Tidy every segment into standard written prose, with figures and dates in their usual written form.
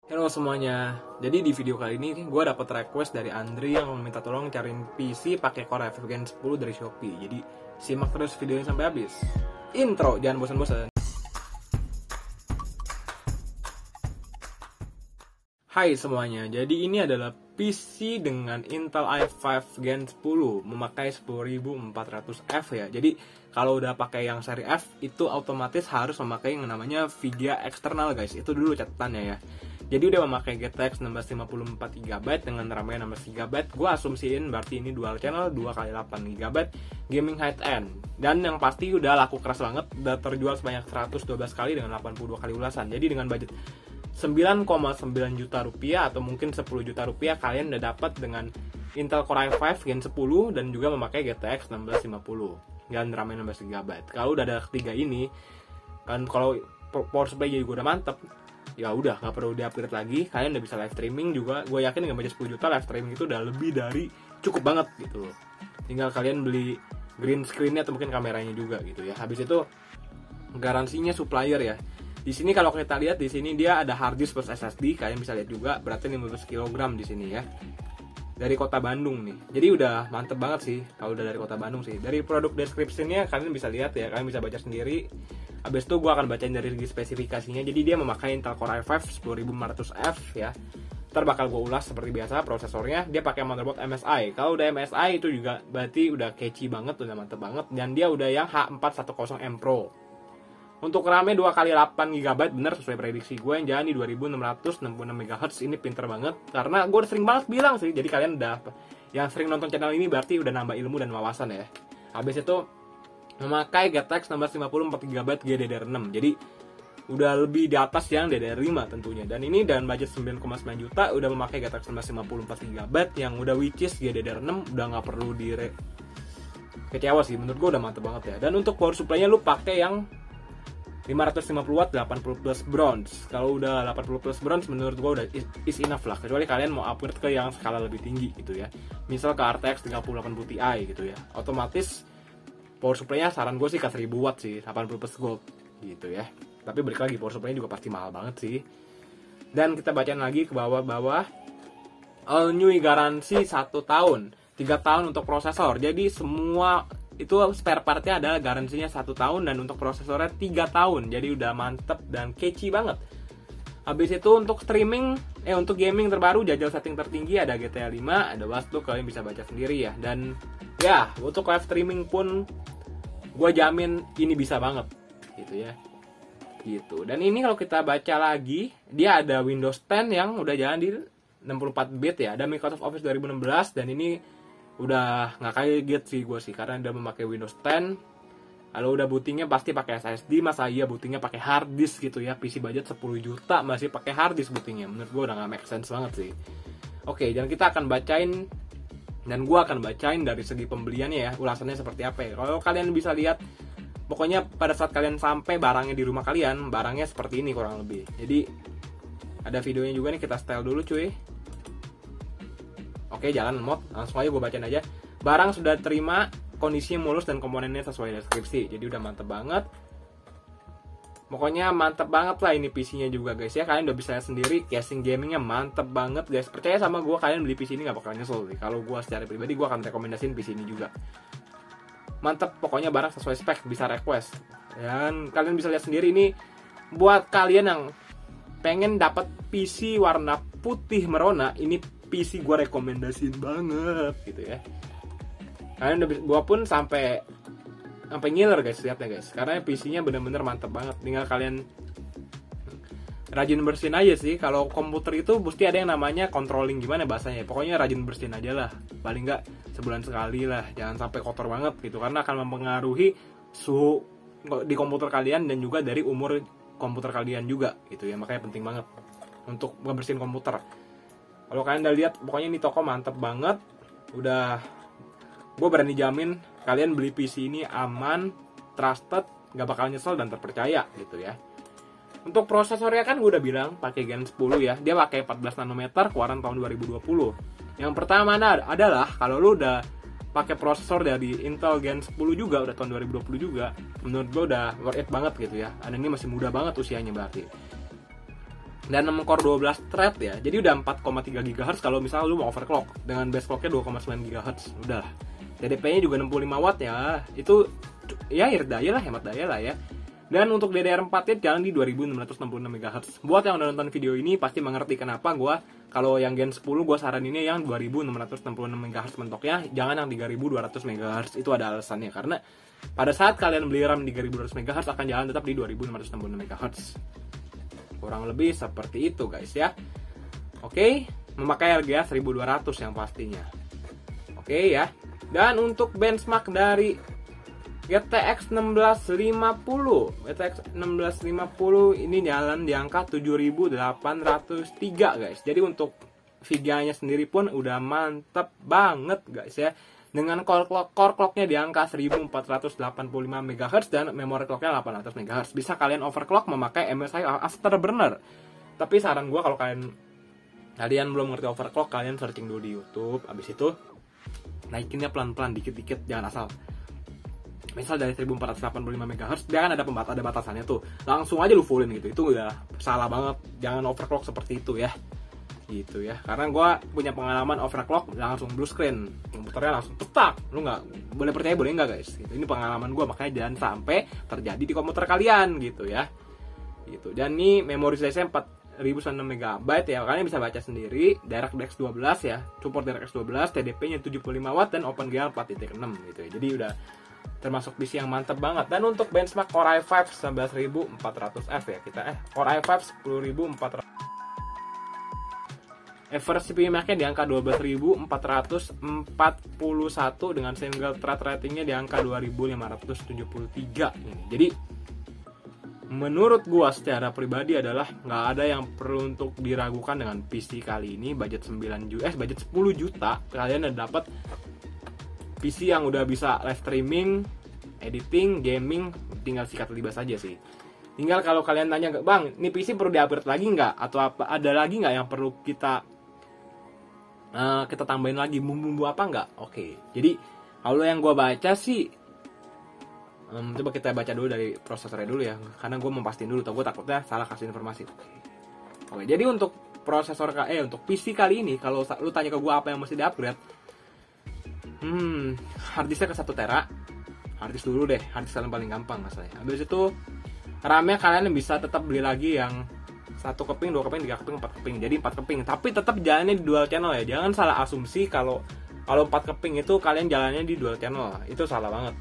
Halo semuanya, jadi di video kali ini gue dapet request dari Andri yang meminta tolong cariin PC pakai Core i5 Gen 10 dari Shopee. Jadi simak terus videonya sampai habis. Intro, jangan bosan-bosan. Hai semuanya, jadi ini adalah PC dengan Intel i5 Gen 10 memakai 10400F ya. Jadi kalau udah pakai yang seri F itu otomatis harus memakai yang namanya VGA eksternal guys. Itu dulu catatannya ya. Jadi udah memakai GTX 1654GB dengan RAM 16GB. Gue asumsiin berarti ini dual channel 2x8GB gaming high end. Dan yang pasti udah laku keras banget, udah terjual sebanyak 112 kali dengan 82 kali ulasan. Jadi dengan budget 9,9 juta rupiah atau mungkin 10 juta rupiah kalian udah dapat dengan Intel Core i5 Gen 10 dan juga memakai GTX 1650 dan RAM 16GB. Kalau udah ada ketiga ini kan, kalau power supply juga udah mantep, ya udah nggak perlu di-upgrade lagi. Kalian udah bisa live streaming juga. Gue yakin dengan budget 10 juta live streaming itu udah lebih dari cukup banget gitu. Tinggal kalian beli green screen-nya atau mungkin kameranya juga gitu ya. Habis itu garansinya supplier ya. Di sini kalau kita lihat di sini dia ada hard disk plus SSD, kalian bisa lihat juga beratnya 15 kg di sini ya. Dari kota Bandung nih. Jadi udah mantep banget sih kalau udah dari kota Bandung sih. Dari produk description-nya kalian bisa lihat ya, kalian bisa baca sendiri. Habis itu gue akan bacain dari segi spesifikasinya. Jadi dia memakai Intel Core i5 10500F ya. Ntar bakal gue ulas seperti biasa prosesornya. Dia pakai motherboard MSI. Kalau udah MSI itu juga berarti udah catchy banget, udah mantep banget. Dan dia udah yang H410M Pro. Untuk RAM-nya 2x8GB, bener sesuai prediksi gue yang jalan di 2666 MHz. Ini pinter banget karena gue udah sering banget bilang sih. Jadi kalian udah yang sering nonton channel ini berarti udah nambah ilmu dan wawasan ya. Habis itu memakai GTX 1650 4GB GDDR6. Jadi udah lebih di atas yang DDR5 tentunya. Dan ini dengan budget 9,9 juta udah memakai GTX 1650 4GB yang udah which is GDDR6, udah nggak perlu kecewa sih. Menurut gue udah mantep banget ya. Dan untuk power supply-nya lu pakai yang 550 watt 80 plus bronze. Kalau udah 80 plus bronze menurut gua udah is enough lah. Kecuali kalian mau upgrade ke yang skala lebih tinggi gitu ya. Misal ke RTX 3080 Ti gitu ya. Otomatis power supply-nya saran gue sih ke 1000 watt sih, 80 plus gold gitu ya. Tapi balik lagi power supply-nya juga pasti mahal banget sih. Dan kita bacain lagi ke bawah-bawah. All new garansi 1 tahun, 3 tahun untuk prosesor. Jadi semua itu spare partnya adalah garansinya 1 tahun dan untuk prosesornya 3 tahun. Jadi udah mantep dan catchy banget. Habis itu untuk streaming, untuk gaming terbaru jajal setting tertinggi ada GTA 5, ada WASD, kalian bisa baca sendiri ya. Dan ya untuk live streaming pun gue jamin ini bisa banget gitu ya. Gitu. Dan ini kalau kita baca lagi, dia ada Windows 10 yang udah jalan di 64 bit ya. Ada Microsoft Office 2016 dan ini udah nggak kaget sih gue sih karena udah memakai Windows 10. Kalau udah bootingnya pasti pakai SSD, masa iya bootingnya pakai hard disk gitu ya. PC budget 10 juta masih pakai hard disk bootingnya. Menurut gue udah nggak make sense banget sih. Oke, dan kita akan bacain dan gue akan bacain dari segi pembeliannya ya, ulasannya seperti apa ya. Kalau kalian bisa lihat, pokoknya pada saat kalian sampai barangnya di rumah kalian, barangnya seperti ini kurang lebih. Jadi ada videonya juga nih, kita style dulu cuy. Oke, jalan mod, langsung aja gue bacain aja. Barang sudah terima, kondisinya mulus dan komponennya sesuai deskripsi. Jadi udah mantep banget. Pokoknya mantep banget lah ini PC-nya juga guys ya. Kalian udah bisa lihat sendiri, casing gamingnya mantep banget guys. Percaya sama gue, kalian beli PC ini gak bakal nyesel sih. Kalau gue secara pribadi, gue akan rekomendasiin PC ini juga. Mantep, pokoknya barang sesuai spek, bisa request. Dan kalian bisa lihat sendiri ini buat kalian yang pengen dapat PC warna putih merona, ini PC gue rekomendasiin banget gitu ya. Kalian udah, gue pun sampai ngiler guys lihatnya guys, karena PC-nya bener-bener mantep banget. Tinggal kalian rajin bersihin aja sih. Kalau komputer itu mesti ada yang namanya controlling, gimana bahasanya, pokoknya rajin bersihin aja lah, paling nggak sebulan sekali lah, jangan sampai kotor banget gitu, karena akan mempengaruhi suhu di komputer kalian dan juga dari umur komputer kalian juga gitu ya. Makanya penting banget untuk ngebersihin komputer. Kalau kalian udah lihat, pokoknya ini toko mantep banget. Udah, gue berani jamin kalian beli PC ini aman, trusted, gak bakal nyesel dan terpercaya gitu ya. Untuk prosesornya kan gue udah bilang pakai Gen 10 ya. Dia pakai 14 nanometer keluaran tahun 2020. Yang pertama adalah kalau lu udah pakai prosesor dari Intel Gen 10 juga, udah tahun 2020 juga, menurut gue udah worth it banget gitu ya. Dan ini masih muda banget usianya berarti. dan 6 core 12 thread ya. Jadi udah 4,3 GHz kalau misalnya lu mau overclock dengan base clocknya 2,9 GHz. Udahlah. TDP-nya juga 65 watt ya. Itu ya irit daya lah, hemat daya lah ya. Dan untuk DDR4 nya jalan di 2666 MHz. Buat yang udah nonton video ini pasti mengerti kenapa gua kalau yang Gen 10 gua saraninnya yang 2666 MHz mentoknya, jangan yang 3200 MHz. Itu ada alasannya karena pada saat kalian beli RAM 3200 MHz akan jalan tetap di 2666 MHz. Kurang lebih seperti itu guys ya. Oke, memakai RGA 1200 yang pastinya. Oke ya. Dan untuk benchmark dari GTX 1650 ini jalan di angka 7803 guys. Jadi untuk VGA-nya sendiri pun udah mantep banget guys ya. Dengan core clock-nya di angka 1485 MHz dan memory clock-nya 800 MHz. Bisa kalian overclock memakai MSI Afterburner. Tapi saran gue kalau kalian belum ngerti overclock, kalian searching dulu di YouTube. Abis itu naikinnya pelan-pelan, dikit-dikit, jangan asal. Misal dari 1485 MHz, dia kan ada batasannya tuh. Langsung aja lu fullin gitu. Itu udah salah banget. Jangan overclock seperti itu ya. Gitu ya. Karena gue punya pengalaman overclock langsung blue screen. Komputernya langsung petak. Lu nggak boleh percaya boleh nggak guys. Gitu. Ini pengalaman gue, makanya jangan sampai terjadi di komputer kalian gitu ya. Gitu. Dan ini memori size-nya 4096 MB ya. Kalian bisa baca sendiri. DirectX 12 ya. Support DirectX 12, TDP-nya 75 watt dan OpenGL 4.6 gitu ya. Jadi udah termasuk PC yang mantep banget. Dan untuk benchmark Core i5 19400F ya kita Core i5 10400 average CPU max-nya di angka 12.441 dengan single thread ratingnya di angka 2.573 ini. Jadi menurut gua secara pribadi adalah nggak ada yang perlu untuk diragukan dengan PC kali ini. Budget 10 juta kalian udah dapat PC yang udah bisa live streaming, editing, gaming, tinggal sikat libas saja sih. Tinggal kalau kalian tanya, Bang, ini PC perlu di-upgrade lagi nggak? Atau apa? Ada lagi nggak yang perlu kita tambahin lagi bumbu-bumbu apa nggak? Oke. Jadi kalau yang gue baca sih, coba kita baca dulu dari prosesornya dulu ya, karena gue mau pastiin dulu, gue takutnya salah kasih informasi. Oke. Jadi untuk prosesor untuk PC kali ini, kalau lu tanya ke gue apa yang mesti di-upgrade, harddisknya ke 1 tera. Harddisk dulu deh, harddisk kalian paling gampang masalahnya. Habis itu RAM-nya kalian bisa tetap beli lagi yang 1 keping, 2 keping, 3 keping, 4 keping. Jadi 4 keping, tapi tetap jalannya di dual channel ya. Jangan salah asumsi kalau 4 keping itu kalian jalannya di dual channel. Itu salah banget.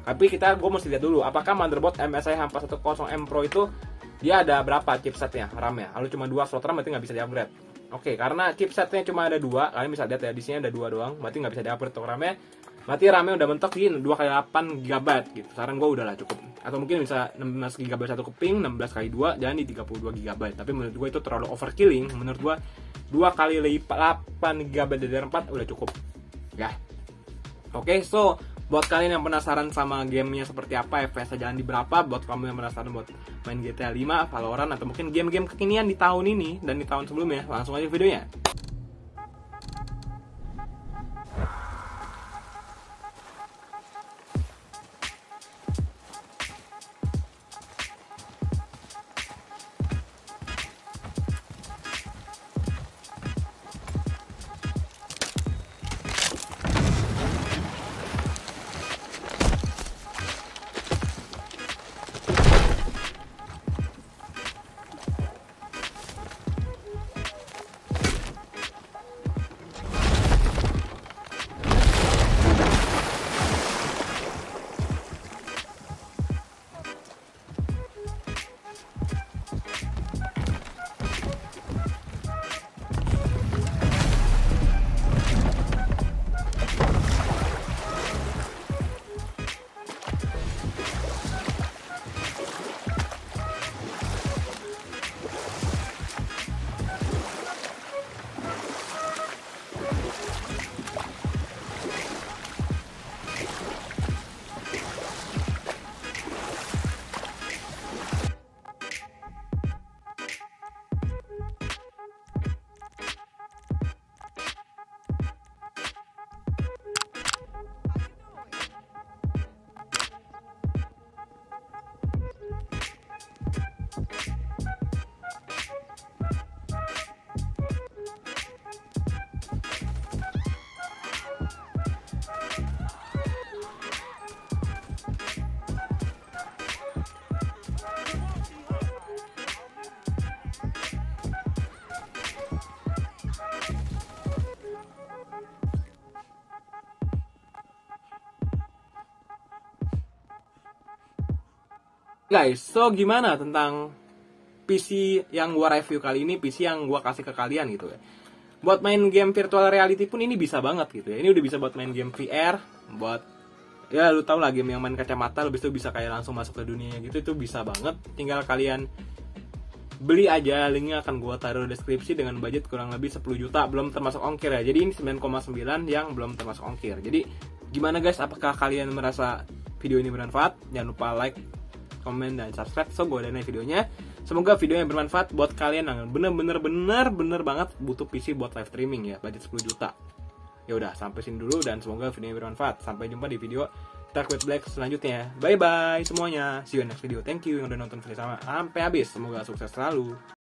Tapi gue mesti lihat dulu apakah motherboard MSI Hamba 10M Pro itu dia ada berapa chipsetnya, RAM-nya. Kalau cuma 2 slot RAM berarti nggak bisa di-upgrade. Oke, karena chipsetnya cuma ada 2, kalian bisa lihat ya di sini ada 2 doang, berarti nggak bisa di-upgrade untuk RAM-nya. Berarti RAM-nya udah mentok di 2x8 GB gitu. Saran gue udahlah cukup. Atau mungkin bisa 16 GB 1 keping, 16x2, jangan di 32 GB. Tapi menurut gue itu terlalu overkilling. Menurut gue 2x8 GB DDR4 udah cukup. Ya. Oke, so buat kalian yang penasaran sama gamenya seperti apa, FPS-nya jalan di berapa, buat kamu yang penasaran buat main GTA 5, Valorant, atau mungkin game-game kekinian di tahun ini dan di tahun sebelumnya, langsung aja videonya. Guys, so gimana tentang PC yang gua review kali ini, PC yang gua kasih ke kalian gitu ya. Buat main game virtual reality pun ini bisa banget gitu ya. Ini udah bisa buat main game VR, buat ya lu tau lah game yang main kacamata, lebih itu bisa kayak langsung masuk ke dunia gitu, itu bisa banget. Tinggal kalian beli aja, linknya akan gua taruh di deskripsi dengan budget kurang lebih 10 juta, belum termasuk ongkir ya. Jadi ini 9,9 yang belum termasuk ongkir. Jadi gimana guys, apakah kalian merasa video ini bermanfaat? Jangan lupa like, komen, dan subscribe. So gue udahin videonya. Semoga videonya bermanfaat buat kalian yang bener banget butuh PC buat live streaming ya, budget 10 juta. Ya udah, sampai sini dulu dan semoga videonya bermanfaat. Sampai jumpa di video Dark with Black selanjutnya. Bye bye semuanya. See you next video. Thank you yang udah nonton video sama sampai habis. Semoga sukses selalu.